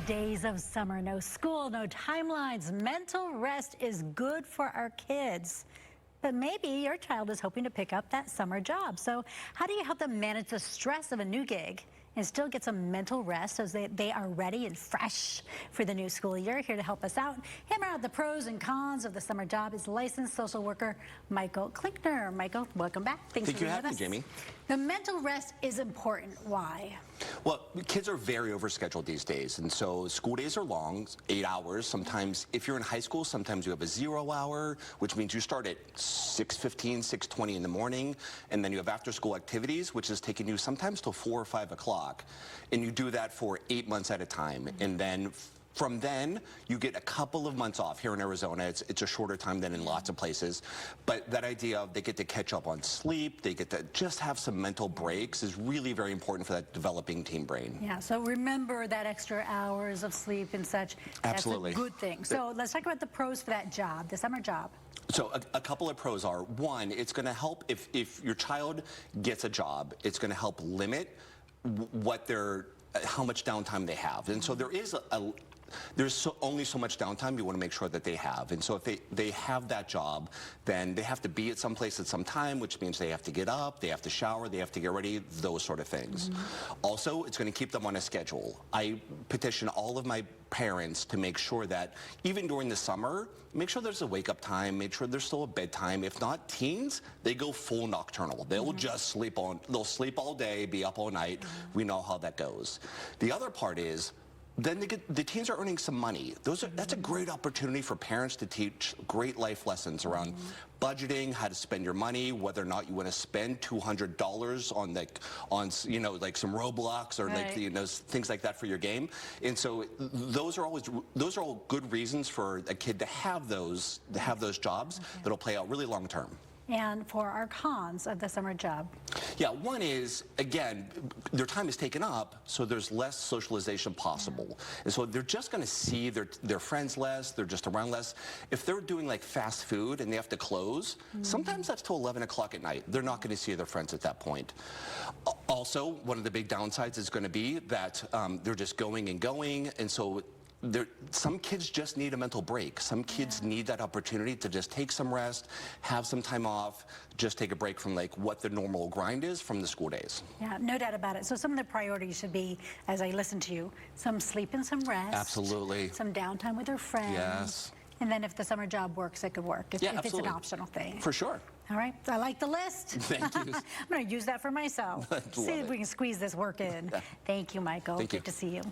days of summer, no school, no timelines. Mental rest is good for our kids. But maybe your child is hoping to pick up that summer job. So how do you help them manage the stress of a new gig and still get some mental rest so they are ready and fresh for the new school year? Here to help us out, hammer out the pros and cons of the summer job is licensed social worker Michael Klinkner. Michael, welcome back. Thanks for being with us. Thank you for having me, Jamie. The mental rest is important. Why? Well, kids are very overscheduled these days, and so school days are long, 8 hours. Sometimes, if you're in high school, sometimes you have a 0 hour, which means you start at 6:15, 6:20 in the morning, and then you have after-school activities, which is taking you sometimes till 4 or 5 o'clock, and you do that for 8 months at a time, and then from then, you get a couple of months off. Here in Arizona, it's a shorter time than in lots of places. But that idea of they get to catch up on sleep, they get to just have some mental breaks is really very important for that developing teen brain. Yeah, so remember that extra hours of sleep and such. Absolutely. That's a good thing. So let's talk about the pros for that job, the summer job. So a couple of pros are, one, it's going to help if your child gets a job, it's going to help limit how much downtime they have. And so there's only so much downtime you want to make sure that they have. And so if they have that job, then they have to be at some place at some time, which means they have to get up, they have to shower, they have to get ready, those sort of things. Also, it's going to keep them on a schedule. I petition all of my parents to make sure that even during the summer, make sure there's a wake-up time, make sure there's still a bedtime. If not, teens, they go full nocturnal. They'll just they'll sleep all day, be up all night. We know how that goes. The other part is, then the teens are earning some money. That's a great opportunity for parents to teach great life lessons around budgeting, how to spend your money, whether or not you want to spend $200 on some Roblox or things like that for your game. And so those are all good reasons for a kid to have those jobs that'll play out really long term. And for our cons of the summer job? Yeah, one is, again, their time is taken up, so there's less socialization possible. And so they're just going to see their friends less, they're just around less. If they're doing like fast food and they have to close, sometimes that's till 11 o'clock at night. They're not going to see their friends at that point. Also, one of the big downsides is going to be that they're just going, and so some kids just need a mental break. Some kids need that opportunity to just take some rest, have some time off, just take a break from what the normal grind is from the school days. Yeah, no doubt about it. So some of the priorities should be, as I listen to you, some sleep and some rest. Absolutely. Some downtime with their friends. Yes. And then if the summer job works, it could work. If it's an optional thing. For sure. All right, I like the list. Thank you. I'm going to use that for myself. See if we can squeeze this work in. Thank you, Michael. Thank you. Good to see you.